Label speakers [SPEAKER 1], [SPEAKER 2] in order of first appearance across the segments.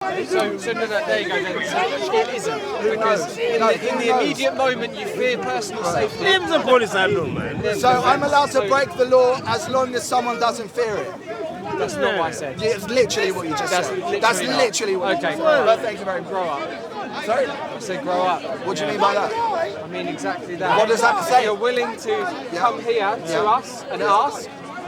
[SPEAKER 1] So no, there you go. Then. So it isn't because in the immediate moment you fear personal safety.
[SPEAKER 2] Leave the police alone, man.
[SPEAKER 3] So I'm allowed to break the law as long as someone doesn't fear it.
[SPEAKER 1] That's not what I said.
[SPEAKER 3] Yeah, it's literally what you just said. That's literally what you just said. But thank you very much.
[SPEAKER 1] Grow up.
[SPEAKER 3] Sorry?
[SPEAKER 1] I said grow up.
[SPEAKER 3] What do you mean by that?
[SPEAKER 1] I mean exactly that.
[SPEAKER 3] What does that say?
[SPEAKER 1] You're willing to come here to us and ask.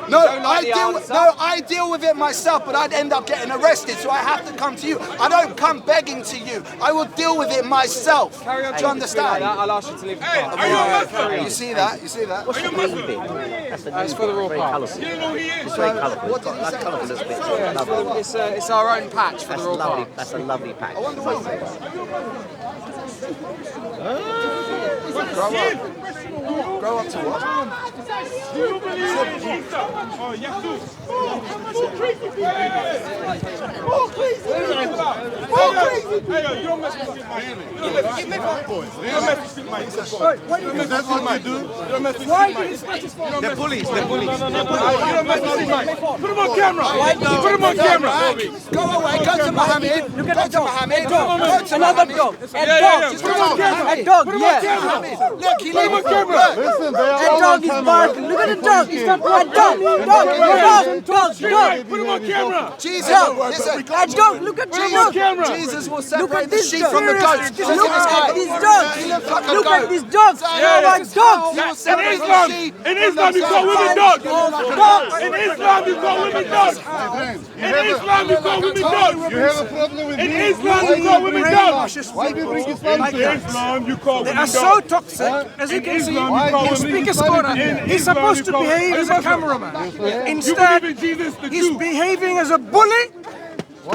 [SPEAKER 3] No, I deal with it myself, but I'd end up getting arrested, so I have to come to you. I don't come begging to you. I will deal with it myself.
[SPEAKER 1] Carry on.
[SPEAKER 3] Do you understand?
[SPEAKER 1] Like I'll ask you to leave the car.
[SPEAKER 3] You see that? You see that?
[SPEAKER 4] What's the baby? That's the
[SPEAKER 1] It's for the Royal Park.
[SPEAKER 4] It's very colourful.
[SPEAKER 3] What did he say?
[SPEAKER 4] Colourful as bits.
[SPEAKER 1] It's our own patch for the Royal Park.
[SPEAKER 4] That's a lovely patch.
[SPEAKER 3] I wonder what Grow up. Grow up to what?
[SPEAKER 5] Do you believe in Jesus? Oh, yes, do. Hey, you don't mess with my man. You don't mess with my boys. That's what you do. You don't mess with my man.
[SPEAKER 1] The police.
[SPEAKER 5] You don't mess with my man. Put him on camera. Put him on camera.
[SPEAKER 3] Go away. Go to Mohammed.
[SPEAKER 6] Look at the dog.
[SPEAKER 3] Go to
[SPEAKER 6] Another
[SPEAKER 3] Mohammed.
[SPEAKER 6] dog. A dog.
[SPEAKER 5] Put him on camera.
[SPEAKER 6] A dog.
[SPEAKER 5] Put him on
[SPEAKER 6] Yeah.
[SPEAKER 5] camera.
[SPEAKER 3] Look, he lives on
[SPEAKER 5] camera.
[SPEAKER 7] Listen, they are
[SPEAKER 6] A
[SPEAKER 7] all
[SPEAKER 6] dog
[SPEAKER 7] on
[SPEAKER 6] is
[SPEAKER 7] camera.
[SPEAKER 6] barking. Look at the dog. It's not a dog. Dog.
[SPEAKER 5] Put him on camera.
[SPEAKER 3] Jesus,
[SPEAKER 6] Dog.
[SPEAKER 3] listen.
[SPEAKER 6] A dog. Look at
[SPEAKER 5] Put him
[SPEAKER 6] the
[SPEAKER 5] on
[SPEAKER 6] dog.
[SPEAKER 5] camera.
[SPEAKER 3] Jesus will
[SPEAKER 6] Look
[SPEAKER 3] separate
[SPEAKER 6] at
[SPEAKER 3] the
[SPEAKER 6] this
[SPEAKER 3] sheep
[SPEAKER 6] dog.
[SPEAKER 3] from the goats.
[SPEAKER 6] Look at this dog.
[SPEAKER 3] He looks like a
[SPEAKER 6] Look
[SPEAKER 3] goat.
[SPEAKER 6] at this dog. Oh my dog.
[SPEAKER 3] He will
[SPEAKER 5] In
[SPEAKER 3] separate
[SPEAKER 5] Islam,
[SPEAKER 3] the sheep.
[SPEAKER 5] in Islam you call women dogs. In Islam you call women dogs. In Islam you call women dogs.
[SPEAKER 7] You have a problem with
[SPEAKER 5] In
[SPEAKER 7] me?
[SPEAKER 5] Islam you call women dogs.
[SPEAKER 7] Why do you bring Islam
[SPEAKER 5] In
[SPEAKER 7] to this?
[SPEAKER 5] Islam you call
[SPEAKER 6] They
[SPEAKER 5] women
[SPEAKER 6] are so
[SPEAKER 5] dogs.
[SPEAKER 6] toxic, as you
[SPEAKER 5] In
[SPEAKER 6] can see.
[SPEAKER 5] Islam you call
[SPEAKER 6] The
[SPEAKER 5] women
[SPEAKER 6] speaker's
[SPEAKER 5] dogs.
[SPEAKER 6] corner.
[SPEAKER 5] In
[SPEAKER 6] He's
[SPEAKER 5] Islam
[SPEAKER 6] supposed
[SPEAKER 5] you
[SPEAKER 6] to
[SPEAKER 5] call-
[SPEAKER 6] behave
[SPEAKER 5] Are you
[SPEAKER 6] as a
[SPEAKER 5] Muslim?
[SPEAKER 6] cameraman.
[SPEAKER 5] You
[SPEAKER 6] Instead,
[SPEAKER 5] believe in Jesus the
[SPEAKER 6] he's
[SPEAKER 5] Jew.
[SPEAKER 6] behaving as a bully,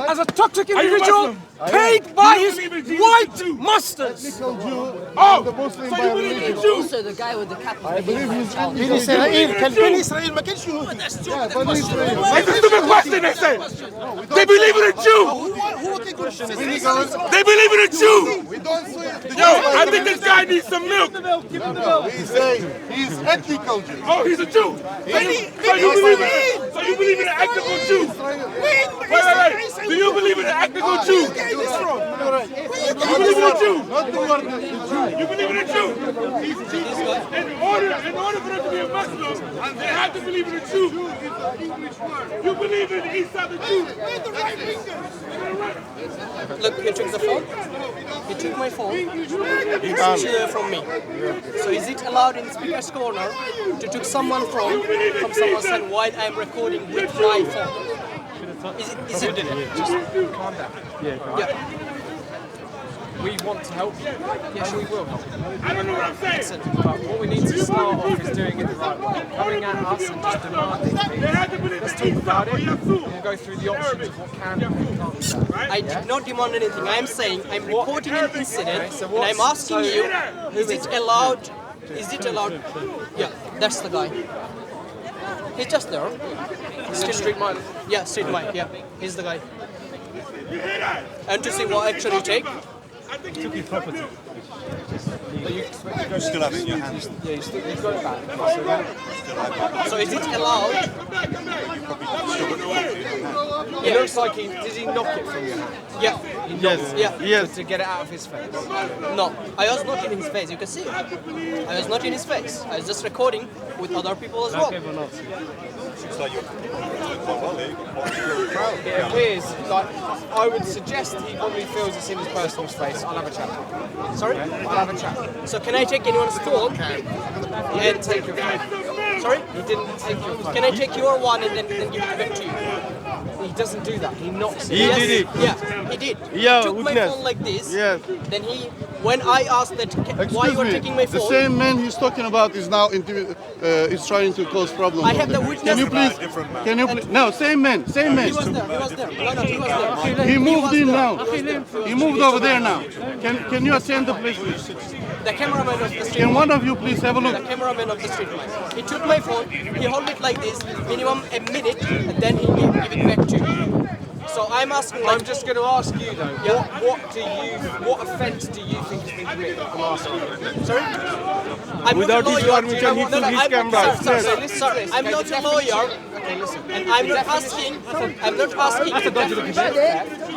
[SPEAKER 6] as a toxic
[SPEAKER 5] Are you
[SPEAKER 6] individual,
[SPEAKER 5] Muslim?
[SPEAKER 6] paid by
[SPEAKER 5] You
[SPEAKER 6] his
[SPEAKER 5] believe in Jesus
[SPEAKER 6] white
[SPEAKER 5] too?
[SPEAKER 6] masters.
[SPEAKER 5] Oh,
[SPEAKER 7] the Muslim
[SPEAKER 5] so
[SPEAKER 7] by
[SPEAKER 5] you believe in
[SPEAKER 7] religion.
[SPEAKER 5] the Jews?
[SPEAKER 8] Also, the guy with the cap.
[SPEAKER 7] I believe he's
[SPEAKER 5] بني إسرائيل ما كانش يهودي. It's a stupid question they say. They believe in a Jew. They believe in a Jew. Yo, I think this guy needs some milk.
[SPEAKER 7] We say he's ethical Jew.
[SPEAKER 5] Oh, he's a Jew. So you believe in an ethical Jew? Wait. Do you believe in an ethical Jew? You believe in a Jew? You believe in a Jew? In order for them to be a Muslim, they have to believe in a Jew. You believe in Isa the Jew.
[SPEAKER 8] Look, he took the phone. He took my phone. From me. So is it allowed in speaker's corner to take someone from someone's hand while I'm recording with my phone? Is it?
[SPEAKER 1] Just calm down. Yeah. We want to help you. Yes, we will help you.
[SPEAKER 5] I don't know what I'm saying.
[SPEAKER 1] Listen, but what we need to start off is doing it the right way. Coming at us and just demanding things. Let's talk about it. We'll go through the options of what can and can't be done.
[SPEAKER 8] I did not demand anything. I'm saying I'm reporting an incident, and I'm asking you, is it allowed? Is it allowed? Yeah, that's the guy. He's just there.
[SPEAKER 1] Still street mic.
[SPEAKER 8] Yeah, street mic. Yeah, he's the guy. And to see what action you take.
[SPEAKER 1] Took your property. You still have it in your hands. Yeah, you've got it back.
[SPEAKER 8] So is it allowed?
[SPEAKER 1] It looks like did he knock it from your hand?
[SPEAKER 8] Yeah.
[SPEAKER 1] Yes. To get it out of his face.
[SPEAKER 8] No, I was not in his face. You can see it. I was not in his face. I was just recording with other people as well.
[SPEAKER 1] It appears like I would suggest he probably feels it's in his personal space. I'll have a chat.
[SPEAKER 8] Sorry?
[SPEAKER 1] I'll have a chat.
[SPEAKER 8] So can I take anyone's phone?
[SPEAKER 1] He didn't take your phone.
[SPEAKER 8] Sorry?
[SPEAKER 1] He didn't take your phone.
[SPEAKER 8] Can I take your one and then give it back to you?
[SPEAKER 1] He doesn't do that. He knocks it.
[SPEAKER 2] He did it.
[SPEAKER 8] Yeah, he did.
[SPEAKER 2] Yeah,
[SPEAKER 8] he took my
[SPEAKER 2] witness.
[SPEAKER 8] phone like this.
[SPEAKER 2] Yes.
[SPEAKER 8] Then when I asked that, why you are taking my
[SPEAKER 7] The
[SPEAKER 8] phone?
[SPEAKER 7] same man he's talking about is now is trying to cause problems.
[SPEAKER 8] I have
[SPEAKER 7] over
[SPEAKER 8] the
[SPEAKER 7] there.
[SPEAKER 8] witness.
[SPEAKER 7] Can you please? No, same man.
[SPEAKER 8] He was there. He was there. No, he was there.
[SPEAKER 7] He moved in
[SPEAKER 8] there.
[SPEAKER 7] now. He moved over there now. Can you attend the place, please?
[SPEAKER 8] The cameraman of the street.
[SPEAKER 7] Can one of you please have a
[SPEAKER 8] The
[SPEAKER 7] look?
[SPEAKER 8] cameraman of the street light. He took my phone. He held it like this, minimum a minute, and then he gave it back to me. So I'm asking.
[SPEAKER 1] I'm just going to ask you though. What offence do you think has been committed? I'm asking you.
[SPEAKER 8] Sorry? I'm
[SPEAKER 2] Without
[SPEAKER 8] not a
[SPEAKER 2] his
[SPEAKER 8] lawyer.
[SPEAKER 2] permission, he took his camera.
[SPEAKER 8] Sorry, I'm not a lawyer.
[SPEAKER 1] Okay, listen.
[SPEAKER 8] And I'm not asking. I'm not asking.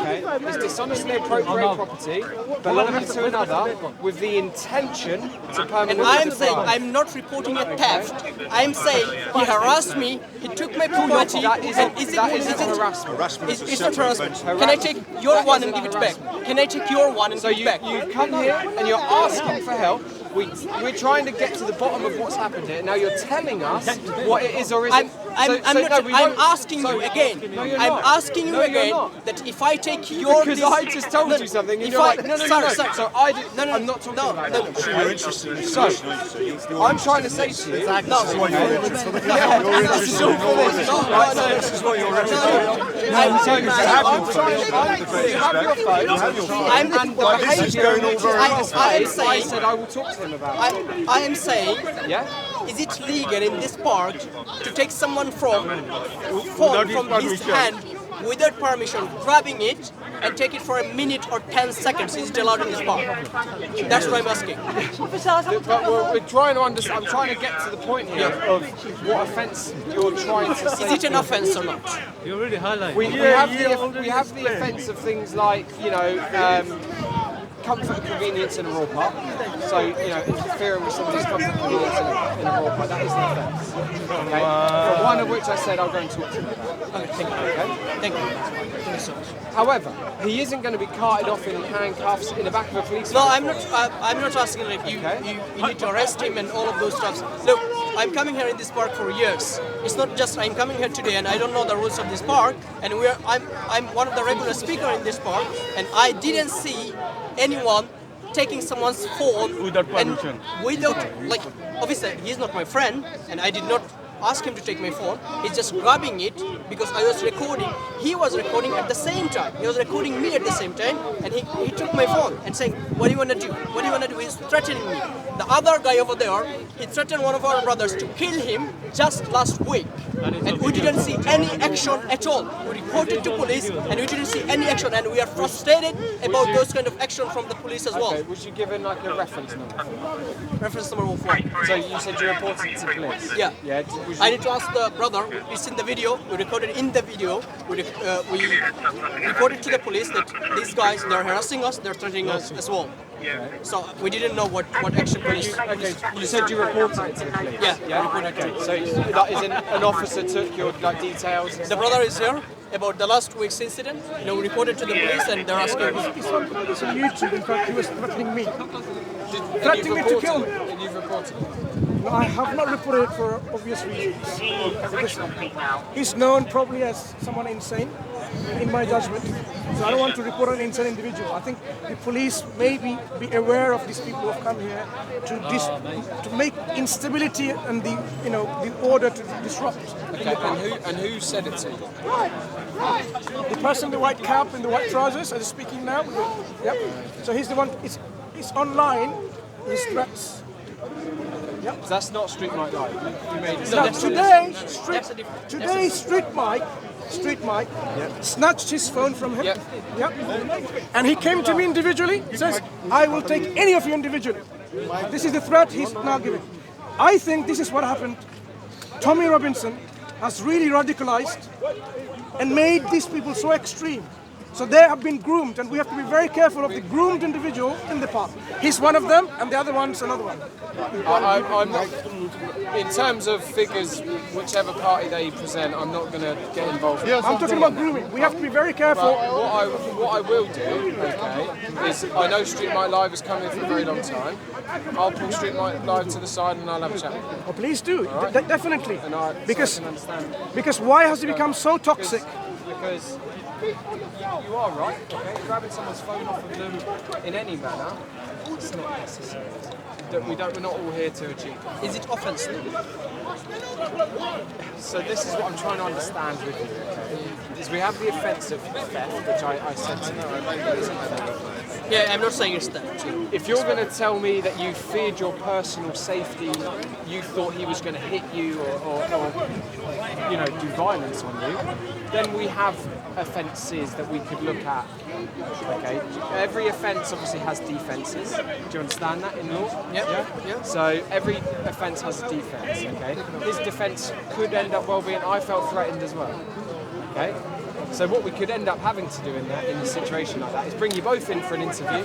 [SPEAKER 1] okay, is dishonestly appropriate property belonging to another with the intention to permanently
[SPEAKER 8] And I'm saying
[SPEAKER 1] deprive.
[SPEAKER 8] I'm not reporting a theft. I'm saying he harassed me. He took my property.
[SPEAKER 1] That isn't
[SPEAKER 8] harassment.
[SPEAKER 2] Harassment is a
[SPEAKER 8] It's not
[SPEAKER 2] separate
[SPEAKER 8] harassment. Can I take your one and give it back? Can I take your one and
[SPEAKER 1] So
[SPEAKER 8] give it back?
[SPEAKER 1] you come here and you're asking for help. We're trying to get to the bottom of what's happened here. Now you're telling us what it is or isn't.
[SPEAKER 8] I'm asking you again.
[SPEAKER 1] No, you're
[SPEAKER 8] I'm
[SPEAKER 1] not.
[SPEAKER 8] asking you
[SPEAKER 1] No, you're
[SPEAKER 8] again
[SPEAKER 1] not.
[SPEAKER 8] that if I take your
[SPEAKER 1] Because I just told you something and
[SPEAKER 8] if
[SPEAKER 1] you're
[SPEAKER 8] I-
[SPEAKER 1] like, no,
[SPEAKER 8] sir.
[SPEAKER 1] So I did, I'm not talking about that.
[SPEAKER 2] You're interested in this
[SPEAKER 1] So,
[SPEAKER 2] solution, aren't you, sir?
[SPEAKER 1] I'm trying to say to you,
[SPEAKER 2] This is why you're interested in this. This is why you're
[SPEAKER 1] this is going all very well.
[SPEAKER 8] I'm saying-
[SPEAKER 1] I said I will talk to him about it.
[SPEAKER 8] I am saying,
[SPEAKER 1] Yeah?
[SPEAKER 8] is it legal in this park to take someone phone
[SPEAKER 2] Without
[SPEAKER 8] from
[SPEAKER 2] his
[SPEAKER 8] his
[SPEAKER 2] permission.
[SPEAKER 8] hand without permission, grabbing it and take it for a minute or 10 seconds? Is it allowed in this park? That's what I'm asking.
[SPEAKER 1] But we're trying to understand, I'm trying to get to the point here of what offence you're trying to say.
[SPEAKER 8] Is it an offence or not?
[SPEAKER 1] We have the offence of things like, comfort and convenience in a raw park. So, interfering with somebody's comfort and convenience in a raw park, that is an offence. Okay? For one of which I said I'll go and talk to him about.
[SPEAKER 8] Okay, thank you.
[SPEAKER 1] Okay?
[SPEAKER 8] Thank you. Thank you so much.
[SPEAKER 1] However, he isn't going to be carted off in handcuffs in the back of a police
[SPEAKER 8] No,
[SPEAKER 1] vehicle.
[SPEAKER 8] I'm not asking like you,
[SPEAKER 1] Okay.
[SPEAKER 8] you need to arrest him and all of those stuff. Look, I'm coming here in this park for years. It's not just I'm coming here today and I don't know the rules of this park. And I'm one of the regular speaker in this park, and I didn't see anyone taking someone's phone
[SPEAKER 2] Without permission.
[SPEAKER 8] and without, like, obviously he's not my friend and I did not ask him to take my phone. He's just grabbing it because I was recording. He was recording at the same time. He was recording me at the same time, and he took my phone and saying, "What do you want to do? What do you want to do?" He's threatening me. The other guy over there, he threatened one of our brothers to kill him just last week, and we didn't see any action at all. We reported to police, and we didn't see any action, and we are frustrated about those kind of action from the police as well.
[SPEAKER 1] Okay, was you given like a reference number?
[SPEAKER 8] Reference number of what?
[SPEAKER 1] So you said you reported it to police?
[SPEAKER 8] Yeah.
[SPEAKER 1] Yeah. Was
[SPEAKER 8] I
[SPEAKER 1] you,
[SPEAKER 8] need to ask the brother. It's in the video. We recorded in the video. We reported to the police that these guys, they're harassing us. They're threatening us as well. So we didn't know what action police.
[SPEAKER 1] okay, you said you reported it to the police?
[SPEAKER 8] Yeah.
[SPEAKER 1] Yeah. Okay. So that is an officer took your details.
[SPEAKER 8] The brother is here about the last week's incident. We reported to the police and they're asking.
[SPEAKER 6] It's on YouTube. In fact, he was threatening me.
[SPEAKER 1] And
[SPEAKER 6] threatening
[SPEAKER 1] you've
[SPEAKER 6] me to kill
[SPEAKER 1] reported it, and you've reported it.
[SPEAKER 6] No, I have not reported it for obvious reasons. Because he's known probably as someone insane, in my judgment. So I don't want to report an insane individual. I think the police may be aware of these people who have come here to make instability and the order to disrupt.
[SPEAKER 1] Okay. And who said it to you?
[SPEAKER 6] The person in the white cap and the white trousers is speaking now. Yep. So he's the one. It's online. His threats.
[SPEAKER 1] That's not Street Mike Live. You made it.
[SPEAKER 6] Now today, Street Mike snatched his phone from him.
[SPEAKER 1] Yep.
[SPEAKER 6] And he came to me individually. He says, "I will take any of you individually." This is the threat he's now giving. I think this is what happened. Tommy Robinson has really radicalized and made these people so extreme. So they have been groomed, and we have to be very careful of the groomed individual in the park. He's one of them, and the other one's another one.
[SPEAKER 1] I'm not, in terms of figures, whichever party they present, I'm not going to get involved.
[SPEAKER 6] I'm talking about grooming. We have to be very careful.
[SPEAKER 1] What I will do, okay, is I know Street Mike Live has come here for a very long time. I'll pull Street Mike Live to the side and I'll have a chat with him.
[SPEAKER 6] Oh, please do, definitely.
[SPEAKER 1] And so
[SPEAKER 6] Because
[SPEAKER 1] I can understand.
[SPEAKER 6] because why has it become so toxic?
[SPEAKER 1] Because you are right, okay? Grabbing someone's phone off of them in any manner, it's not necessary. We're not all here to achieve.
[SPEAKER 8] Is it offensive?
[SPEAKER 1] So this is what I'm trying to understand with you, okay? Is we have the offence of theft, which I said to you.
[SPEAKER 8] Yeah, I'm not saying it's theft.
[SPEAKER 1] If you're going to tell me that you feared your personal safety, you thought he was going to hit you or do violence on you, then we have offences that we could look at. Okay, every offence obviously has defences. Do you understand that in law?
[SPEAKER 8] Yeah.
[SPEAKER 1] So every offence has a defence. Okay, his defence could end up well being I felt threatened as well. Okay, So what we could end up having to do in a situation like that is bring you both in for an interview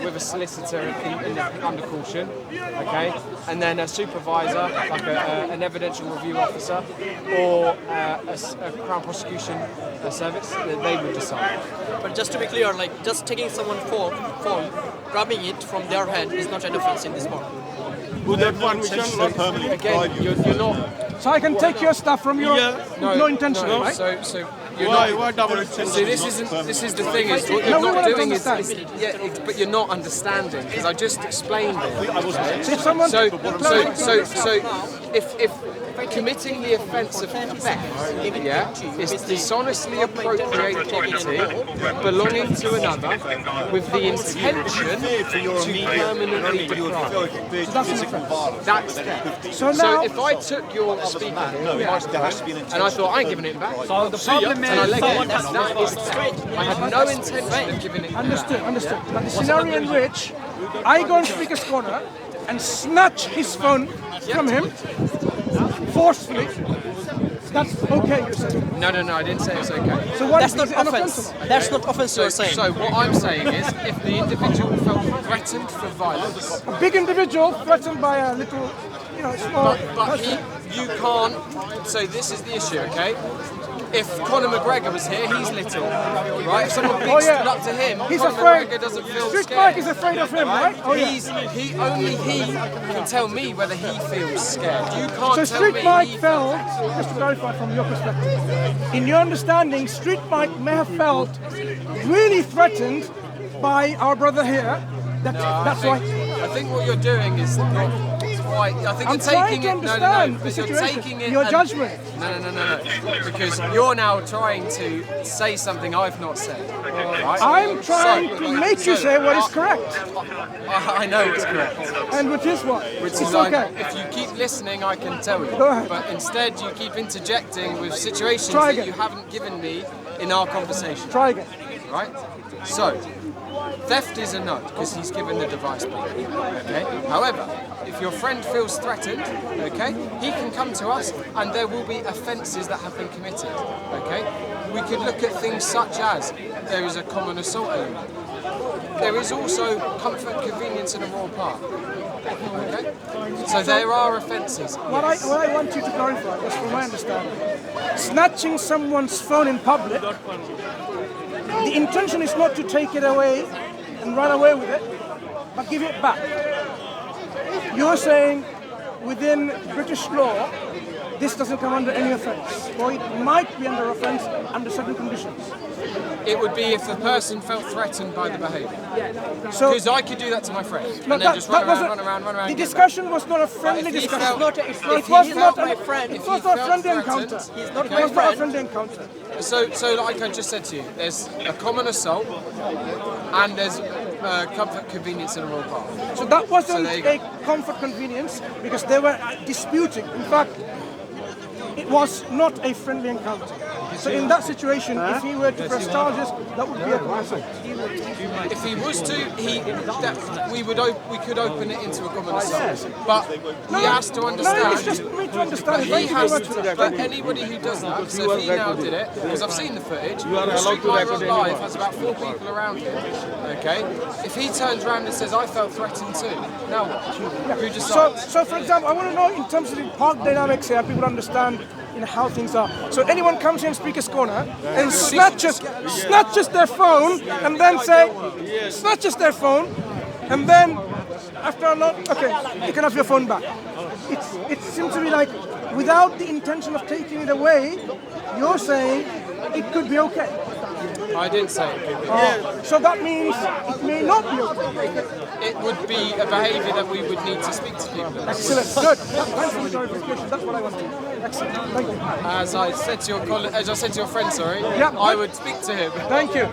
[SPEAKER 1] with a solicitor under caution, okay, and then a supervisor, like an evidential review officer, or a Crown Prosecution Service. They would decide.
[SPEAKER 8] But just to be clear, like just taking someone's phone, grabbing it from their hand is not an offense in this part.
[SPEAKER 5] Would that permission not permanently
[SPEAKER 1] Again, you're not.
[SPEAKER 6] So I can take your stuff from your no intention, right?
[SPEAKER 1] So you're
[SPEAKER 5] why double
[SPEAKER 1] See, this is the thing is what
[SPEAKER 6] No,
[SPEAKER 1] you're
[SPEAKER 6] we
[SPEAKER 1] not
[SPEAKER 6] want to
[SPEAKER 1] doing is
[SPEAKER 6] understand.
[SPEAKER 1] but you're not understanding because I just explained it.
[SPEAKER 6] So if someone
[SPEAKER 1] If committing the offence of theft, is dishonestly appropriate property belonging to another with the intention to permanently deprive. That's theft.
[SPEAKER 6] So
[SPEAKER 1] So
[SPEAKER 6] now
[SPEAKER 1] if I took your speaker and I thought I ain't giving it back,
[SPEAKER 2] So the problem
[SPEAKER 1] and I
[SPEAKER 2] is,
[SPEAKER 1] let it, that is theft. I had no intention of giving it back.
[SPEAKER 6] Understood. But the scenario in which I go on speaker's corner and snatch his phone from him forcefully, that's okay, you're saying.
[SPEAKER 1] No, I didn't say it's okay.
[SPEAKER 6] So what
[SPEAKER 8] That's
[SPEAKER 6] is
[SPEAKER 8] not
[SPEAKER 6] it
[SPEAKER 8] offense.
[SPEAKER 6] unoffensive?
[SPEAKER 8] That's not offense you're saying.
[SPEAKER 1] So what I'm saying is, if the individual felt threatened for violence,
[SPEAKER 6] A big individual threatened by a little, small
[SPEAKER 1] but
[SPEAKER 6] person.
[SPEAKER 1] you can't. So this is the issue, okay? If Conor McGregor was here, he's little, right? If someone beats up to him,
[SPEAKER 6] He's
[SPEAKER 1] Conor
[SPEAKER 6] afraid.
[SPEAKER 1] McGregor doesn't feel
[SPEAKER 6] Street
[SPEAKER 1] scared.
[SPEAKER 6] Mike is afraid of him, right? Oh yeah.
[SPEAKER 1] He can tell me whether he feels scared. You can't
[SPEAKER 6] So
[SPEAKER 1] tell
[SPEAKER 6] Street
[SPEAKER 1] me
[SPEAKER 6] Mike
[SPEAKER 1] he
[SPEAKER 6] felt, just to clarify from your perspective, in your understanding, Street Mike may have felt really threatened by our brother here. That's why.
[SPEAKER 1] I think what you're doing is not quite. I think
[SPEAKER 6] I'm
[SPEAKER 1] you're taking
[SPEAKER 6] trying to
[SPEAKER 1] it.
[SPEAKER 6] understand the
[SPEAKER 1] but you're
[SPEAKER 6] situation,
[SPEAKER 1] taking it.
[SPEAKER 6] your
[SPEAKER 1] and-
[SPEAKER 6] judgment.
[SPEAKER 1] No. Because you're now trying to say something I've not said. Right?
[SPEAKER 6] I'm trying to make you say what is correct.
[SPEAKER 1] I know it's correct.
[SPEAKER 6] And which is what?
[SPEAKER 1] Which
[SPEAKER 6] It's
[SPEAKER 1] is like,
[SPEAKER 6] okay.
[SPEAKER 1] if you keep listening, I can tell you.
[SPEAKER 6] Go ahead.
[SPEAKER 1] But instead, you keep interjecting with situations
[SPEAKER 6] Try
[SPEAKER 1] that
[SPEAKER 6] again.
[SPEAKER 1] you haven't given me in our conversation.
[SPEAKER 6] Try again.
[SPEAKER 1] Right? So, theft is a no, because he's given the device back. Okay? However, if your friend feels threatened, okay, he can come to us and there will be offences that have been committed. Okay? We could look at things such as there is a common assault element. There is also comfort, convenience and a royal part. Okay? So there are offences.
[SPEAKER 6] What I want you to clarify, just from my understanding, snatching someone's phone in public, the intention is not to take it away and run away with it, but give it back. You're saying within British law, this doesn't come under any offence, or it might be under offence under certain conditions.
[SPEAKER 1] It would be if the person felt threatened by the behaviour.
[SPEAKER 6] So,
[SPEAKER 1] Because I could do that to my friend
[SPEAKER 6] no,
[SPEAKER 1] and then just run around.
[SPEAKER 6] the
[SPEAKER 1] get
[SPEAKER 6] discussion was not a friendly
[SPEAKER 1] But if he
[SPEAKER 6] discussion.
[SPEAKER 1] felt-
[SPEAKER 6] It
[SPEAKER 1] if
[SPEAKER 6] was
[SPEAKER 1] he
[SPEAKER 6] not
[SPEAKER 1] felt
[SPEAKER 6] a
[SPEAKER 1] my friend-
[SPEAKER 6] It
[SPEAKER 1] if
[SPEAKER 6] was
[SPEAKER 1] he
[SPEAKER 6] not a
[SPEAKER 1] felt
[SPEAKER 6] friendly
[SPEAKER 1] threatened,
[SPEAKER 6] encounter.
[SPEAKER 1] he's
[SPEAKER 8] not
[SPEAKER 6] It
[SPEAKER 8] my
[SPEAKER 6] was not a
[SPEAKER 8] friend.
[SPEAKER 6] friendly encounter.
[SPEAKER 1] So like I just said to you, there's a common assault and there's comfort, convenience and a royal part.
[SPEAKER 6] So that wasn't
[SPEAKER 1] there you go.
[SPEAKER 6] a comfort convenience because they were disputing. In fact, it was not a friendly encounter. So in that situation, if he were to press charges, that would be a conflict.
[SPEAKER 1] If he was to, we could open it into a common assault. But he has to understand.
[SPEAKER 6] No, it's just me to understand.
[SPEAKER 1] He
[SPEAKER 6] Thank you very
[SPEAKER 1] has
[SPEAKER 6] much for that.
[SPEAKER 1] but anybody who does that, so if he now did it, because I've seen the footage, Street Live Live has about 4 people around him, okay? If he turns around and says, I felt threatened too, now what? Who decides?
[SPEAKER 6] So for example, I want to know in terms of the park dynamics here, people understand how things are. So anyone comes in speaker's corner and snatches their phone and then snatches their phone and then after a lot, okay, you can have your phone back. It seems to be like without the intention of taking it away, you're saying it could be okay.
[SPEAKER 1] I didn't say it could be.
[SPEAKER 6] So that means it may not be okay.
[SPEAKER 1] It would be a behaviour that we would need to speak to people about.
[SPEAKER 6] Excellent. Good. Thanks for the clarification. That's what I wanted. Excellent. Thank you.
[SPEAKER 1] As I said to your friend, sorry,
[SPEAKER 6] Yeah.
[SPEAKER 1] I would speak to him.
[SPEAKER 6] Thank you.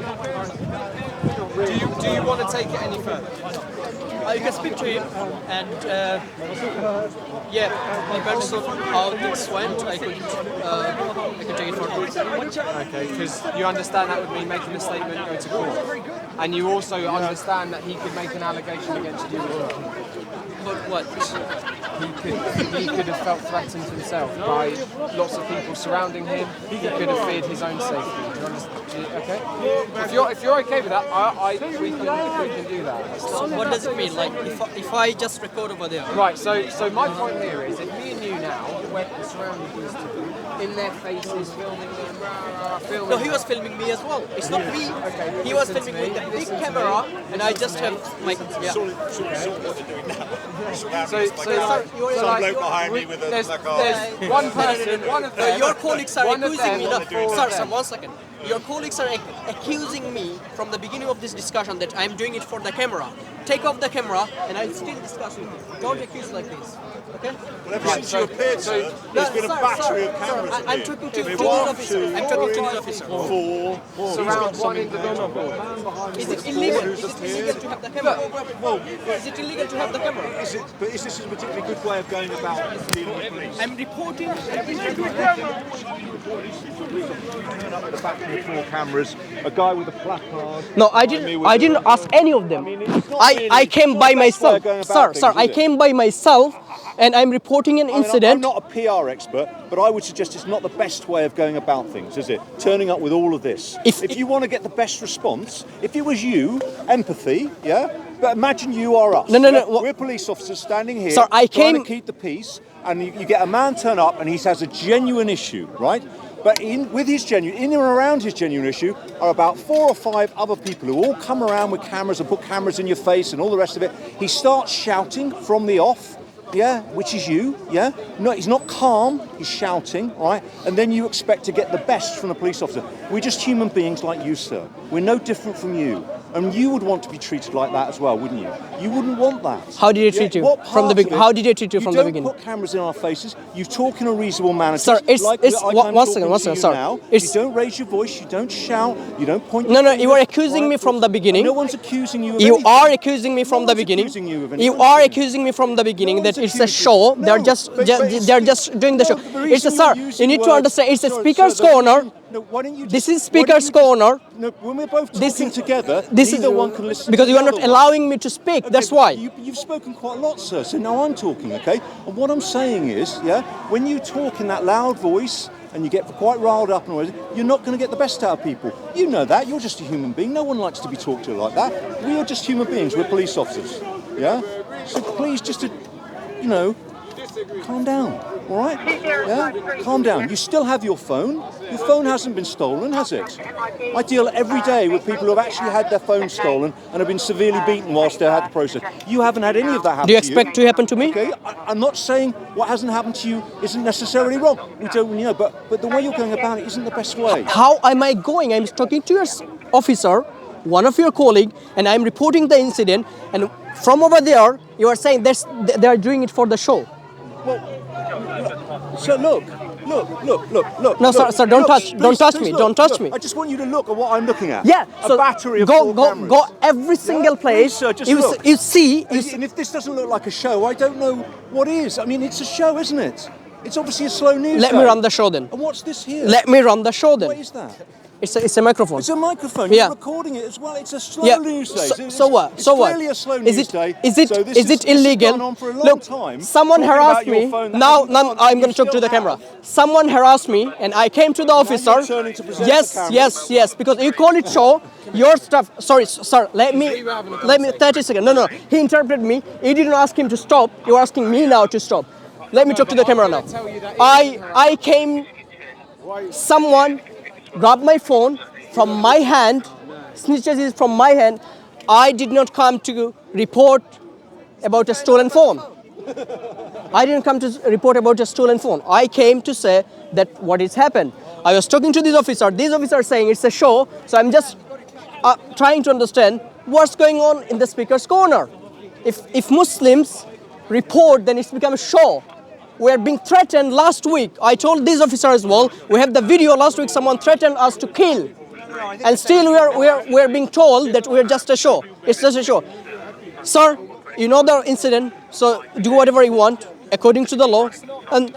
[SPEAKER 1] Do you want to take it any further?
[SPEAKER 8] You can speak to him and depends on how things went, I could take it further.
[SPEAKER 1] Okay, because you understand that would mean making a statement, go to court. And you also understand that he could make an allegation against you as well.
[SPEAKER 8] about what?
[SPEAKER 1] He could have felt threatened himself by lots of people surrounding him. He could have feared his own safety. Do you understand? Okay. If you're okay with that, we can do that.
[SPEAKER 8] So what does it mean? Like if I just record over there?
[SPEAKER 1] Right. So my point here is, if me and you now went and surrounded these two in their faces, filming them, filming.
[SPEAKER 8] No, he was filming me as well. It's not me.
[SPEAKER 1] Okay,
[SPEAKER 8] He was filming with the big camera, and I just have my yeah.
[SPEAKER 5] Some bloke behind me with a
[SPEAKER 1] there's
[SPEAKER 5] placard.
[SPEAKER 1] one person, one of them.
[SPEAKER 8] Your colleagues are
[SPEAKER 1] one of
[SPEAKER 8] accusing
[SPEAKER 1] them-
[SPEAKER 8] me. No, sir, 1 second. Your colleagues are accusing me from the beginning of this discussion that I'm doing it for the camera. Take off the camera, and I'll still discuss with you. Don't accuse like this. Okay?
[SPEAKER 5] Well, ever since you appeared, sir, there's been a battery of cameras.
[SPEAKER 8] I'm talking to this officer. I'm talking to this officer.
[SPEAKER 5] Four.
[SPEAKER 1] Surround one individual.
[SPEAKER 8] Is it illegal? Is it illegal to have the camera? Is it illegal to have the camera?
[SPEAKER 2] But is this a particularly good way of going about dealing with police?
[SPEAKER 8] I'm reporting.
[SPEAKER 2] At the back of the 4 cameras, a guy with a placard.
[SPEAKER 8] No, I didn't ask any of them. I came by myself. Sir, I came by myself, and I'm reporting an
[SPEAKER 2] I'm
[SPEAKER 8] incident.
[SPEAKER 2] not a PR expert, but I would suggest it's not the best way of going about things, is it? Turning up with all of this. If you want to get the best response, if it was you, empathy, yeah? But imagine you are us.
[SPEAKER 8] No.
[SPEAKER 2] We're police officers standing here,
[SPEAKER 8] Sir, I
[SPEAKER 2] trying
[SPEAKER 8] came-
[SPEAKER 2] to keep the peace, and you get a man turn up and he has a genuine issue, right? But in and around his genuine issue are about 4 or 5 other people who all come around with cameras and put cameras in your face and all the rest of it. He starts shouting from the off, yeah, which is you, yeah? No, he's not calm, he's shouting, right? And then you expect to get the best from a police officer. We're just human beings like you, sir. We're no different from you. And you would want to be treated like that as well, wouldn't you? You wouldn't want that.
[SPEAKER 8] How did he treat you
[SPEAKER 2] What
[SPEAKER 8] from the
[SPEAKER 2] part of it-
[SPEAKER 8] How did he treat you from the beginning?
[SPEAKER 2] You don't put cameras in our faces. You talk in a reasonable manner.
[SPEAKER 8] Sir,
[SPEAKER 2] just
[SPEAKER 8] it's-
[SPEAKER 2] like
[SPEAKER 8] it's-
[SPEAKER 2] I'm
[SPEAKER 8] one
[SPEAKER 2] talking
[SPEAKER 8] second,
[SPEAKER 2] to you
[SPEAKER 8] sir.
[SPEAKER 2] now.
[SPEAKER 8] It's-
[SPEAKER 2] You don't raise your voice. You don't shout. You don't point.
[SPEAKER 8] No,
[SPEAKER 2] your
[SPEAKER 8] you are
[SPEAKER 2] fingers,
[SPEAKER 8] accusing
[SPEAKER 2] right?
[SPEAKER 8] me from the beginning.
[SPEAKER 2] No one's accusing you of
[SPEAKER 8] You
[SPEAKER 2] anything.
[SPEAKER 8] are accusing me from
[SPEAKER 2] No
[SPEAKER 8] the
[SPEAKER 2] one's
[SPEAKER 8] beginning.
[SPEAKER 2] accusing you of
[SPEAKER 8] You
[SPEAKER 2] anything.
[SPEAKER 8] are accusing me from the beginning
[SPEAKER 2] No
[SPEAKER 8] that
[SPEAKER 2] one's
[SPEAKER 8] it's a
[SPEAKER 2] accusing
[SPEAKER 8] show.
[SPEAKER 2] you.
[SPEAKER 8] They're
[SPEAKER 2] No,
[SPEAKER 8] just
[SPEAKER 2] but it's-
[SPEAKER 8] they're just doing the show.
[SPEAKER 2] No, the
[SPEAKER 8] It's a
[SPEAKER 2] reason
[SPEAKER 8] sir.
[SPEAKER 2] you're
[SPEAKER 8] You
[SPEAKER 2] using
[SPEAKER 8] need to
[SPEAKER 2] words-
[SPEAKER 8] understand. It's a
[SPEAKER 2] Sorry,
[SPEAKER 8] speaker's
[SPEAKER 2] sir, the
[SPEAKER 8] corner.
[SPEAKER 2] reason- No, why don't you just,
[SPEAKER 8] This is
[SPEAKER 2] why don't
[SPEAKER 8] speaker's
[SPEAKER 2] you just-
[SPEAKER 8] corner.
[SPEAKER 2] No, when we're both
[SPEAKER 8] This
[SPEAKER 2] talking
[SPEAKER 8] is-
[SPEAKER 2] together,
[SPEAKER 8] This
[SPEAKER 2] neither
[SPEAKER 8] is
[SPEAKER 2] one can listen
[SPEAKER 8] because
[SPEAKER 2] to
[SPEAKER 8] you
[SPEAKER 2] the
[SPEAKER 8] are not
[SPEAKER 2] other one.
[SPEAKER 8] allowing me to speak. That's
[SPEAKER 2] Okay,
[SPEAKER 8] why.
[SPEAKER 2] You've spoken quite a lot, sir, so now I'm talking, okay? And what I'm saying is, yeah, when you talk in that loud voice and you get quite riled up and all that, you're not going to get the best out of people. You know that. You're just a human being. No one likes to be talked to like that. We are just human beings. We're police officers, yeah? So please just, calm down, all right? Yeah? Calm down. You still have your phone. Your phone hasn't been stolen, has it? I deal every day with people who have actually had their phone stolen and have been severely beaten whilst they had the process. You haven't had any of that happen
[SPEAKER 8] Do you
[SPEAKER 2] to
[SPEAKER 8] expect to happen to me?
[SPEAKER 2] Okay, I'm not saying what hasn't happened to you isn't necessarily wrong. We don't, but the way you're going about it isn't the best way.
[SPEAKER 8] How am I going? I'm talking to your officer, one of your colleague, and I'm reporting the incident. And from over there, you are saying they are doing it for the show.
[SPEAKER 2] So look.
[SPEAKER 8] No, sir, don't touch me,
[SPEAKER 2] look,
[SPEAKER 8] don't touch
[SPEAKER 2] look.
[SPEAKER 8] me.
[SPEAKER 2] I just want you to look at what I'm looking at.
[SPEAKER 8] Yeah,
[SPEAKER 2] a
[SPEAKER 8] so
[SPEAKER 2] battery of
[SPEAKER 8] go
[SPEAKER 2] 4 cameras.
[SPEAKER 8] go every single place.
[SPEAKER 2] Please, sir, just
[SPEAKER 8] you,
[SPEAKER 2] look.
[SPEAKER 8] you see.
[SPEAKER 2] And if this doesn't look like a show, I don't know what is. I mean, it's a show, isn't it? It's obviously a slow news
[SPEAKER 8] Let
[SPEAKER 2] day.
[SPEAKER 8] me run the show then.
[SPEAKER 2] And what's this here?
[SPEAKER 8] Let me run the show then.
[SPEAKER 2] What is that?
[SPEAKER 8] It's a microphone.
[SPEAKER 2] It's a microphone.
[SPEAKER 8] Yeah.
[SPEAKER 2] You're recording it as well. It's a slow
[SPEAKER 8] Yeah.
[SPEAKER 2] news day.
[SPEAKER 8] So what?
[SPEAKER 2] It's
[SPEAKER 8] So what?
[SPEAKER 2] clearly a slow
[SPEAKER 8] Is
[SPEAKER 2] news
[SPEAKER 8] it
[SPEAKER 2] day.
[SPEAKER 8] is it
[SPEAKER 2] So this
[SPEAKER 8] is it
[SPEAKER 2] this has
[SPEAKER 8] illegal?
[SPEAKER 2] gone on for a long
[SPEAKER 8] Look,
[SPEAKER 2] time.
[SPEAKER 8] someone
[SPEAKER 2] Talking
[SPEAKER 8] harassed
[SPEAKER 2] about your
[SPEAKER 8] me.
[SPEAKER 2] phone, that
[SPEAKER 8] Now
[SPEAKER 2] you can't-
[SPEAKER 8] I'm
[SPEAKER 2] you
[SPEAKER 8] going to talk to
[SPEAKER 2] still
[SPEAKER 8] the camera.
[SPEAKER 2] have.
[SPEAKER 8] Someone harassed me, and I came to the officer.
[SPEAKER 2] you're turning to present
[SPEAKER 8] Yes,
[SPEAKER 2] the camera.
[SPEAKER 8] yes, because you call it show. Your stuff. Sorry, sir. Let me 30 seconds. No. He interrupted me. You didn't ask him to stop. You're asking me now to stop. Let me talk to the camera now. I came. Someone grabbed my phone from my hand, snitches it from my hand. I did not come to report about a stolen phone. I didn't come to report about a stolen phone. I came to say that what has happened. I was talking to this officer. These officers saying it's a show. So I'm just trying to understand what's going on in the speaker's corner. If Muslims report, then it's become a show. We're being threatened last week. I told these officers as well. We have the video last week. Someone threatened us to kill. And still we're being told that we're just a show. It's just a show. Sir, you know the incident, so do whatever you want according to the law. And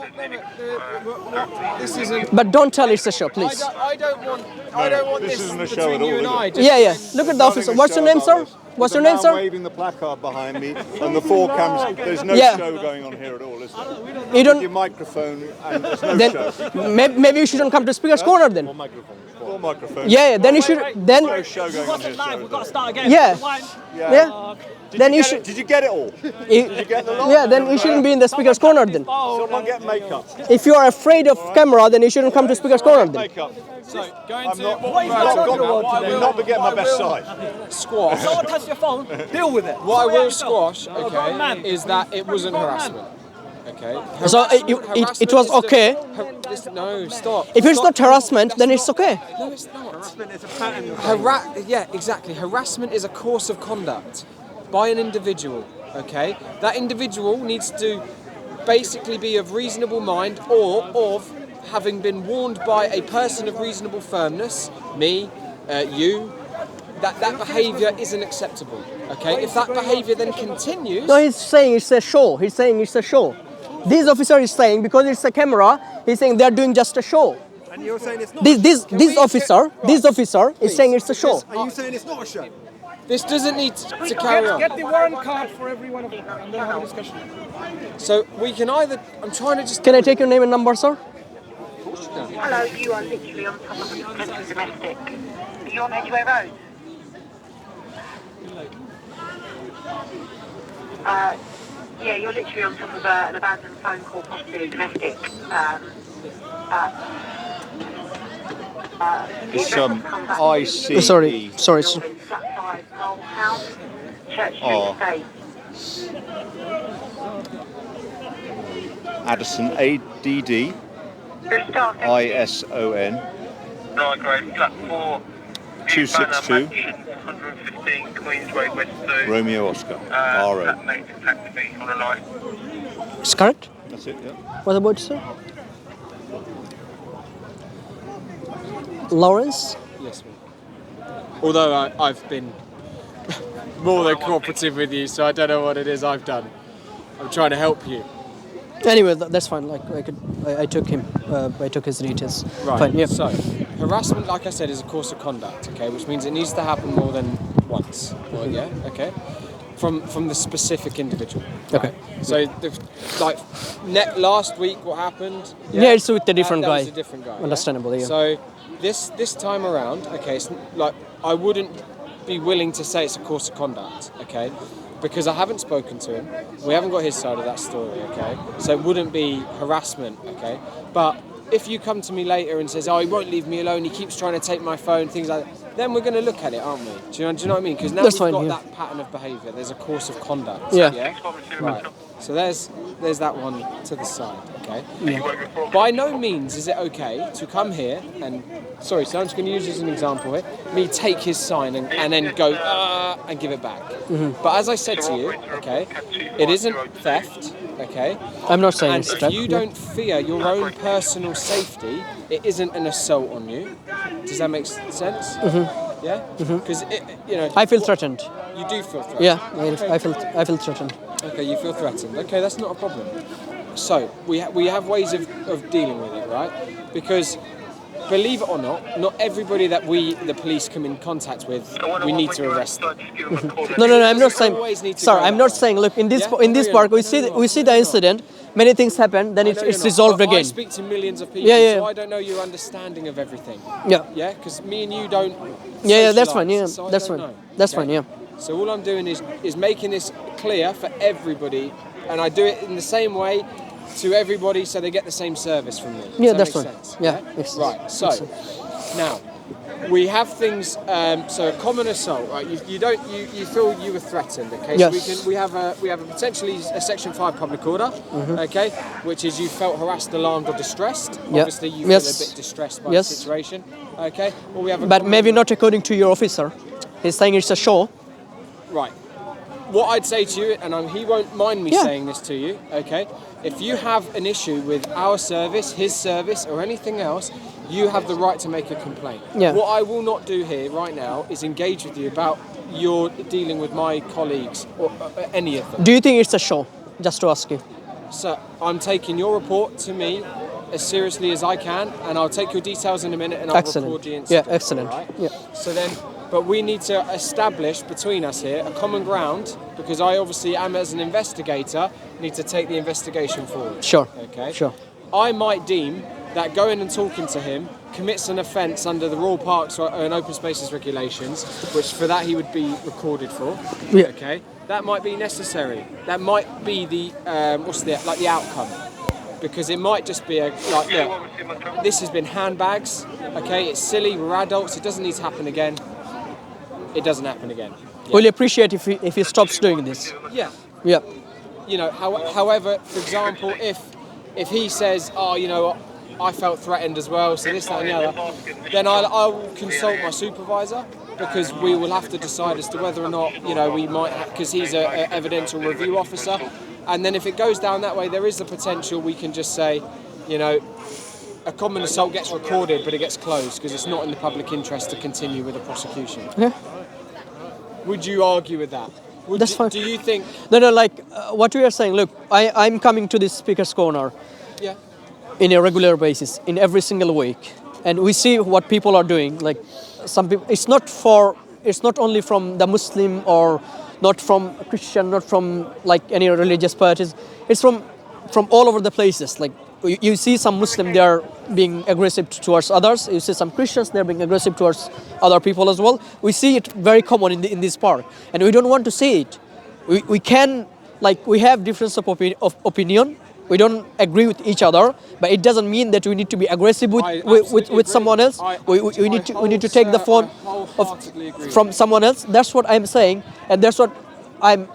[SPEAKER 1] This isn't.
[SPEAKER 8] but don't tell it's a show, please.
[SPEAKER 1] I don't want
[SPEAKER 5] this
[SPEAKER 1] this
[SPEAKER 5] isn't a show
[SPEAKER 1] between
[SPEAKER 5] at
[SPEAKER 1] you
[SPEAKER 5] all,
[SPEAKER 1] and
[SPEAKER 5] is
[SPEAKER 1] I.
[SPEAKER 5] it?
[SPEAKER 1] Just-
[SPEAKER 8] Yeah. Look at the officer. What's your name, sir?
[SPEAKER 9] What's your
[SPEAKER 2] There's a
[SPEAKER 9] name,
[SPEAKER 2] man
[SPEAKER 9] sir?
[SPEAKER 2] waving the placard behind me, and the 4 cameras. There's no
[SPEAKER 9] Yeah.
[SPEAKER 2] show going on here at all, is there?
[SPEAKER 9] You don't.
[SPEAKER 2] Your microphone, and there's no
[SPEAKER 9] Then
[SPEAKER 2] show.
[SPEAKER 9] maybe you shouldn't come to Speaker's Corner then.
[SPEAKER 2] Four microphones.
[SPEAKER 9] Yeah, then you should. Then
[SPEAKER 2] No show going on here.
[SPEAKER 10] We've got to start again.
[SPEAKER 9] yeah,
[SPEAKER 2] Yeah.
[SPEAKER 9] yeah. Then you should.
[SPEAKER 2] Did you get it all?
[SPEAKER 9] Did
[SPEAKER 2] you get the lot?
[SPEAKER 9] Yeah, then you shouldn't be in the Speaker's Corner then.
[SPEAKER 2] Someone get makeup.
[SPEAKER 9] If you are afraid of camera, then you shouldn't come to Speaker's Corner then.
[SPEAKER 2] Makeup.
[SPEAKER 1] So, going
[SPEAKER 2] I'm
[SPEAKER 1] to
[SPEAKER 2] not.
[SPEAKER 1] what we're
[SPEAKER 2] I've
[SPEAKER 1] talking about,
[SPEAKER 2] got to not forget my best side.
[SPEAKER 1] squash.
[SPEAKER 10] Someone touch your phone, deal with it.
[SPEAKER 1] What I will squash, okay, is that it wasn't harassment. Okay.
[SPEAKER 9] So it was okay.
[SPEAKER 1] No, stop.
[SPEAKER 9] If it's not harassment, then it's okay.
[SPEAKER 1] No, it's not. Yeah, exactly. Harassment is a course of conduct by an individual. Okay, that individual needs to basically be of reasonable mind, or of having been warned by a person of reasonable firmness, me, you, that behaviour isn't acceptable. Okay, if that behaviour then continues.
[SPEAKER 9] No, he's saying it's a show. He's saying it's a show. This officer is saying because it's a camera, he's saying they're doing just a show.
[SPEAKER 11] And you're saying it's not.
[SPEAKER 9] This officer is saying it's a show.
[SPEAKER 11] Are you saying it's not a show?
[SPEAKER 1] This doesn't need to carry on.
[SPEAKER 6] Get the warrant card for every one of them and then have a discussion.
[SPEAKER 1] So we can either. I'm trying to just.
[SPEAKER 9] Can I take your name and number, sir?
[SPEAKER 12] Hello, you are literally on top of a domestic. Are you on Edgeway Road? Yeah, you're literally on top of an abandoned phone call, possibly a domestic.
[SPEAKER 2] Some ICE.
[SPEAKER 9] Sorry.
[SPEAKER 12] Flat 5, Knoll House, Church Street Estate.
[SPEAKER 2] Addison, ADD. ISON.
[SPEAKER 12] Right, great. Flat 4.
[SPEAKER 2] 262.
[SPEAKER 12] 115 Queensway West 2.
[SPEAKER 2] Romeo Oscar. RO.
[SPEAKER 12] That makes contact me on a line.
[SPEAKER 9] It's correct.
[SPEAKER 2] That's it, yeah.
[SPEAKER 9] What about you, sir? Lawrence?
[SPEAKER 1] Yes, ma'am. Although I've been more than cooperative with you, so I don't know what it is I've done. I'm trying to help you.
[SPEAKER 9] Anyway, that's fine. Like I took him. I took his details.
[SPEAKER 1] Right.
[SPEAKER 9] Fine, yeah.
[SPEAKER 1] So, harassment, like I said, is a course of conduct. Okay, which means it needs to happen more than once. Or, yeah. Okay. From the specific individual.
[SPEAKER 9] Okay.
[SPEAKER 1] So, last week, what happened?
[SPEAKER 9] Yeah, it's with a different
[SPEAKER 1] that
[SPEAKER 9] guy.
[SPEAKER 1] was a different guy.
[SPEAKER 9] Understandable, yeah.
[SPEAKER 1] So, this time around, okay, it's like I wouldn't be willing to say it's a course of conduct. Okay. Because I haven't spoken to him, we haven't got his side of that story, okay? So it wouldn't be harassment, okay? But if you come to me later and says, oh, he won't leave me alone, he keeps trying to take my phone, things like that, then we're going to look at it, aren't we? Do you know what I mean? Because now
[SPEAKER 9] That's
[SPEAKER 1] we've
[SPEAKER 9] fine,
[SPEAKER 1] got
[SPEAKER 9] yeah.
[SPEAKER 1] that pattern of behaviour, there's a course of conduct.
[SPEAKER 9] Yeah.
[SPEAKER 1] Right. So there's that one to the side, okay?
[SPEAKER 9] Yeah.
[SPEAKER 1] By no means is it okay to come here and, sorry, so I'm just going to use this as an example here, me take his sign and then go, and give it back.
[SPEAKER 9] Mm-hmm.
[SPEAKER 1] But as I said to you, okay, it isn't theft, okay?
[SPEAKER 9] I'm not saying
[SPEAKER 1] And
[SPEAKER 9] it's
[SPEAKER 1] if
[SPEAKER 9] theft,
[SPEAKER 1] you
[SPEAKER 9] yeah.
[SPEAKER 1] don't fear your own personal safety, it isn't an assault on you. Does that make sense?
[SPEAKER 9] Mm-hmm.
[SPEAKER 1] Yeah? Because,
[SPEAKER 9] I feel threatened.
[SPEAKER 1] You do feel threatened?
[SPEAKER 9] Yeah,
[SPEAKER 1] Okay.
[SPEAKER 9] I feel threatened.
[SPEAKER 1] Okay, you feel threatened. Okay, that's not a problem. So, we have ways of dealing with it, right? Because, believe it or not everybody that the police come in contact with, we need to arrest them.
[SPEAKER 9] No, I'm not saying.
[SPEAKER 1] Always need to
[SPEAKER 9] Sorry,
[SPEAKER 1] go
[SPEAKER 9] I'm
[SPEAKER 1] that
[SPEAKER 9] not
[SPEAKER 1] way.
[SPEAKER 9] saying. Look, in this
[SPEAKER 1] Yeah?
[SPEAKER 9] park, we see the incident. Many things happen, then
[SPEAKER 1] I know
[SPEAKER 9] it's
[SPEAKER 1] you're not,
[SPEAKER 9] resolved
[SPEAKER 1] but I
[SPEAKER 9] again.
[SPEAKER 1] speak to millions of people,
[SPEAKER 9] Yeah.
[SPEAKER 1] so I don't know your understanding of everything.
[SPEAKER 9] Yeah.
[SPEAKER 1] Yeah, because me and you don't.
[SPEAKER 9] Yeah, that's
[SPEAKER 1] socialise,
[SPEAKER 9] fine. Yeah,
[SPEAKER 1] so I
[SPEAKER 9] that's
[SPEAKER 1] don't
[SPEAKER 9] fine.
[SPEAKER 1] know,
[SPEAKER 9] That's
[SPEAKER 1] okay?
[SPEAKER 9] fine. Yeah.
[SPEAKER 1] So all I'm doing is making this clear for everybody, and I do it in the same way to everybody, so they get the same service from me. Does
[SPEAKER 9] Yeah,
[SPEAKER 1] that
[SPEAKER 9] that's
[SPEAKER 1] make
[SPEAKER 9] fine.
[SPEAKER 1] sense?
[SPEAKER 9] Yeah, makes sense.
[SPEAKER 1] Right. So
[SPEAKER 9] Makes sense.
[SPEAKER 1] now we have things. So a common assault, right? You feel you were threatened, okay?
[SPEAKER 9] Yes.
[SPEAKER 1] So we have a potentially a Section 5 public order, okay, which is you felt harassed, alarmed, or distressed.
[SPEAKER 9] Yeah.
[SPEAKER 1] Obviously, you
[SPEAKER 9] Yes.
[SPEAKER 1] feel a bit distressed by
[SPEAKER 9] Yes.
[SPEAKER 1] the situation, okay? Or we have a
[SPEAKER 9] But
[SPEAKER 1] common-
[SPEAKER 9] maybe not according to your officer. He's saying it's a show.
[SPEAKER 1] Right. What I'd say to you, and he won't mind me
[SPEAKER 9] Yeah.
[SPEAKER 1] saying this to you, okay? If you have an issue with our service, his service, or anything else, you have the right to make a complaint.
[SPEAKER 9] Yeah.
[SPEAKER 1] What I will not do here right now is engage with you about your dealing with my colleagues or any of them.
[SPEAKER 9] Do you think it's a show? Just to ask you.
[SPEAKER 1] So I'm taking your report to me as seriously as I can, and I'll take your details in a minute and I'll
[SPEAKER 9] Excellent.
[SPEAKER 1] record the
[SPEAKER 9] Yeah,
[SPEAKER 1] incident.
[SPEAKER 9] excellent.
[SPEAKER 1] all right?
[SPEAKER 9] Yeah.
[SPEAKER 1] So then, But we need to establish between us here a common ground, because I obviously am, as an investigator, need to take the investigation forward.
[SPEAKER 9] Sure.
[SPEAKER 1] Okay.
[SPEAKER 9] Sure.
[SPEAKER 1] I might deem that going and talking to him commits an offence under the Royal Parks and Open Spaces regulations, which for that he would be recorded for.
[SPEAKER 9] Yeah.
[SPEAKER 1] Okay. That might be necessary. That might be the the outcome, because it might just be look, this has been handbags. Okay, it's silly. We're adults. It doesn't need to happen again. It doesn't happen again. Yeah.
[SPEAKER 9] We'll appreciate if he stops doing this.
[SPEAKER 1] Yeah.
[SPEAKER 9] Yeah.
[SPEAKER 1] You know, however, for example, if he says, oh, you know, I felt threatened as well, so this, that, and the other, then I will consult my supervisor, because we will have to decide as to whether or not, you know, we might, because he's a evidential review officer, and then if it goes down that way, there is the potential we can just say, you know, a common assault gets recorded, but it gets closed because it's not in the public interest to continue with the prosecution.
[SPEAKER 9] Yeah.
[SPEAKER 1] Would you argue with that?
[SPEAKER 9] That's fine.
[SPEAKER 1] Do you think?
[SPEAKER 9] No, like what we are saying. Look, I'm coming to this speaker's corner.
[SPEAKER 1] Yeah.
[SPEAKER 9] In a regular basis, in every single week, and we see what people are doing. Like some people, it's not only from the Muslim or not from Christian, not from like any religious parties. It's from all over the places. Like you see some Muslim, they are being aggressive towards others. You see some Christians, they're being aggressive towards other people as well. We see it very common in this park, and we don't want to see it. We can, like, we have difference of opinion. We don't agree with each other, but it doesn't mean that we need to be aggressive with someone else. We need to take the phone from someone else. That's what I'm saying, and that's what I'm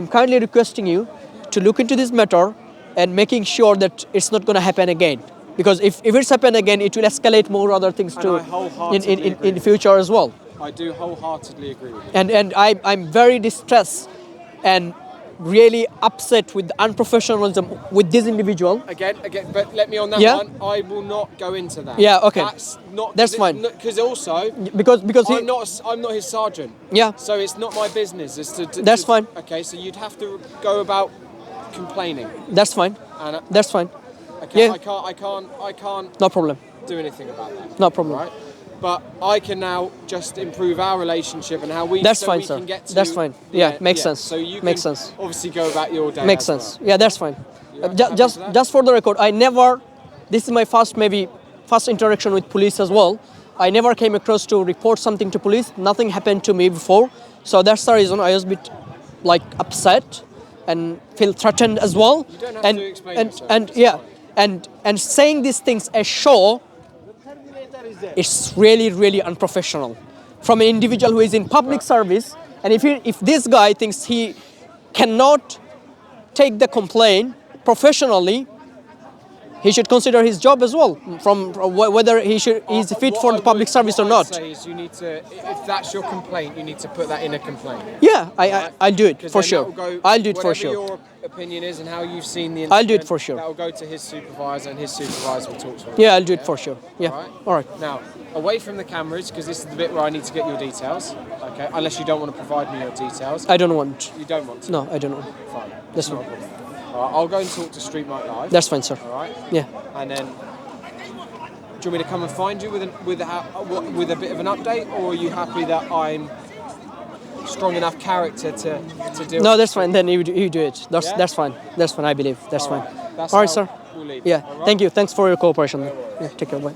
[SPEAKER 9] kindly requesting you to look into this matter and making sure that it's not going to happen again. Because if it's happened again, it will escalate more other things too in the future as well.
[SPEAKER 1] I do wholeheartedly agree with you.
[SPEAKER 9] And I'm very distressed and really upset with the unprofessionalism with this individual.
[SPEAKER 1] Again, but let me on that one. I will not go into that.
[SPEAKER 9] Yeah, okay.
[SPEAKER 1] That's
[SPEAKER 9] fine.
[SPEAKER 1] Because also,
[SPEAKER 9] because
[SPEAKER 1] I'm not his sergeant.
[SPEAKER 9] Yeah.
[SPEAKER 1] So it's not my business.
[SPEAKER 9] That's fine.
[SPEAKER 1] Okay, so you'd have to go about complaining.
[SPEAKER 9] That's fine.
[SPEAKER 1] And,
[SPEAKER 9] that's fine.
[SPEAKER 1] Okay.
[SPEAKER 9] Yeah.
[SPEAKER 1] I can't.
[SPEAKER 9] No problem.
[SPEAKER 1] Do anything about that.
[SPEAKER 9] No problem.
[SPEAKER 1] Right. But I can now just improve our relationship and how we.
[SPEAKER 9] That's
[SPEAKER 1] so
[SPEAKER 9] fine,
[SPEAKER 1] we
[SPEAKER 9] sir.
[SPEAKER 1] Can get to,
[SPEAKER 9] that's fine. Yeah, makes sense.
[SPEAKER 1] So you
[SPEAKER 9] makes
[SPEAKER 1] can
[SPEAKER 9] sense.
[SPEAKER 1] Obviously go about your day.
[SPEAKER 9] Makes sense.
[SPEAKER 1] Well.
[SPEAKER 9] Yeah, that's fine. Just for the record, this is my first interaction with police as well. I never came across to report something to police. Nothing happened to me before, so that's the reason I was a bit like upset and feel threatened as well.
[SPEAKER 1] You don't have to explain yourself.
[SPEAKER 9] And saying these things as show. It's really, really unprofessional from an individual who is in public service. And if this guy thinks he cannot take the complaint professionally, he should consider his job as well, from whether he's fit for the public service or not.
[SPEAKER 1] What I would say is you need to, if that's your complaint, you need to put that in a complaint.
[SPEAKER 9] Yeah, I'll do it for sure. I'll do it for sure.
[SPEAKER 1] Whatever your opinion is and how you've seen the incident,
[SPEAKER 9] I'll do it for sure.
[SPEAKER 1] That will go to his supervisor, and his supervisor will talk to him.
[SPEAKER 9] Yeah, I'll do it for sure. Yeah. All right.
[SPEAKER 1] Now, away from the cameras, because this is the bit where I need to get your details. Okay. Unless you don't want to provide me your details.
[SPEAKER 9] I don't want.
[SPEAKER 1] You don't want to.
[SPEAKER 9] No, I don't want.
[SPEAKER 1] Fine.
[SPEAKER 9] That's
[SPEAKER 1] not
[SPEAKER 9] fine.
[SPEAKER 1] a problem. All right, I'll go and talk to Street Night Live.
[SPEAKER 9] That's fine, sir.
[SPEAKER 1] All right.
[SPEAKER 9] Yeah.
[SPEAKER 1] And then, do you want me to come and find you with a bit of an update, or are you happy that I'm strong enough character to deal?
[SPEAKER 9] No, that's fine. Then you do it. That's fine. That's fine. I believe that's fine. All right, sir.
[SPEAKER 1] We'll leave.
[SPEAKER 9] Yeah. Thank you. Thanks for your cooperation. Yeah, take care. Bye.